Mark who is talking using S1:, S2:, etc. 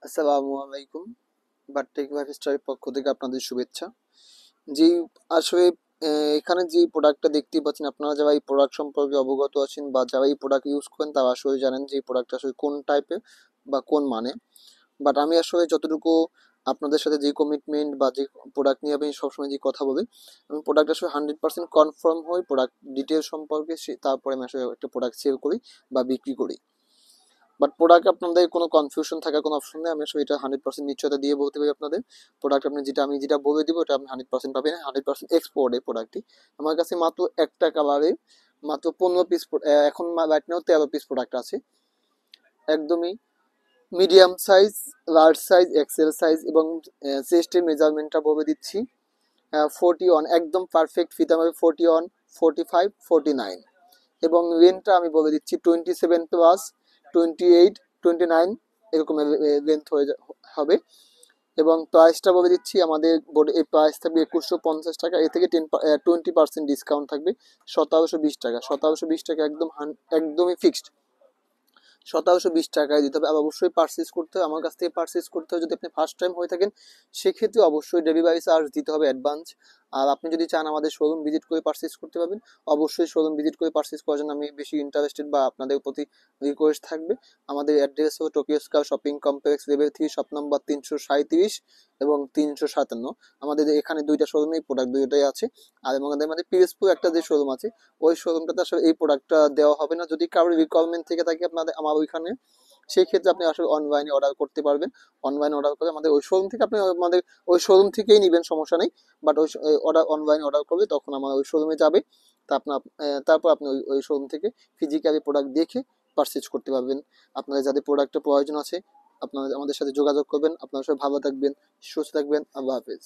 S1: আসসালামু আলাইকুম। বারটেক লাইফস্টাইলের পক্ষ থেকে আপনাদের শুভেচ্ছা। জি, আসলে এখানে যে প্রোডাক্টটা দেখতেই পাচ্ছেন, আপনারা যারা এই প্রোডাক্ট সম্পর্কে অবগত আছেন বা যারা এই প্রোডাক্ট ইউজ করেন তারা আসলে জানেন যে এই প্রোডাক্টটা আসলে কোন টাইপের বা কোন মানে। বাট আমি আসলে যতটুকু আপনাদের সাথে যে কমিটমেন্ট বা যে প্রোডাক্ট নিয়ে আমি সবসময় যে কথা বলি, আমি প্রোডাক্ট আসলে 100% কনফার্ম হই প্রোডাক্ট ডিটেল সম্পর্কে, তারপরে আমি আসলে একটা প্রোডাক্ট সেল করি বা বিক্রি করি। বাট প্রোডাক্ট আপনাদের কোনো কনফিউশন থাকার কোনো অপশন নেই, আমি আসলে এটা 100% নিশ্চয়তা দিয়ে বলতে পারি আপনাদের। প্রোডাক্ট আপনি আমি যেটা বলে দিব ওটা আপনি 100% পাবেন, 100% এক্সপোর্ট এই প্রোডাক্টটি। আমার কাছে মাত্র একটা কালারে মাত্র 15 পিস, এখন রাইট নাও 13 পিস প্রোডাক্ট আছে। একদমই medium size, large size, XL size এবং চেস্টের মেজারমেন্টটা বলে দিচ্ছি। 41 একদম পারফেক্ট ফিতা হবে, 41, 45, 49 এবং লেন্থটা আমি বলে দিচ্ছি 27+, 28, 29 এরকম লেন্থ হবে। এবং প্রাইসটা বলে দিচ্ছি, আমাদের বোর্ডে এই প্রাইস থাকবে 2150 টাকা, এ থেকে 20% ডিসকাউন্ট থাকবে 1720 টাকা। 1720 টাকা একদমই ফিক্সড, 1720 টাকায় দিতে হবে। আর অবশ্যই পারচেস করতে হবে আমার কাছ থেকে, পারচেস করতে হবে যদি আপনি ফার্স্ট টাইম হয়ে থাকেন, সেক্ষেত্রে অবশ্যই ডেলিভারি চার্জ দিতে হবে অ্যাডভান্স। আর আপনি যদি চান আমাদের শোরুম ভিজিট করে পারচেস করতে পারবেন, অবশ্যই শোরুম ভিজিট করে পারচেস করার জন্য আমি বেশি ইন্টারেস্টেড বা আপনাদের প্রতি রিকোয়েস্ট থাকবে। আমাদের অ্যাড্রেস হলো Tokyo square shopping complex, level 3, shop number 337 এবং 357। আমাদের এখানে দুইটা শোরুমেই প্রোডাক্ট দুইটাই আছে। আর আমাদের মানে পিএসপুর একটা যে শোরুম আছে, ওই শোরুমটাতে আসলে এই প্রোডাক্টটা দেওয়া হবে না। যদি কারোর রিকোয়ারমেন্ট থেকে থাকে আপনাদের আমার ওইখানে, সেই ক্ষেত্রে আপনি আসলে অনলাইনে অর্ডার করতে পারবেন। অনলাইনে অর্ডার করে আমাদের ওই শোরুম থেকে আপনি আমাদের ওই শোরুম থেকেই নেবেন, সমস্যা নেই। বাট ওই অনলাইনে অর্ডার করবে তখন আমার ওই শোরুমে যাবে। তা আপনার তারপর আপনি ওই শোরুম থেকে ফিজিক্যালি প্রোডাক্ট দেখে পারচেজ করতে পারবেন। আপনাদের যাদের প্রোডাক্টের প্রয়োজন আছে আপনারা আমাদের সাথে যোগাযোগ করবেন। আপনারা সবাই ভালো থাকবেন, সুস্থ থাকবেন। আল্লাহ হাফেজ।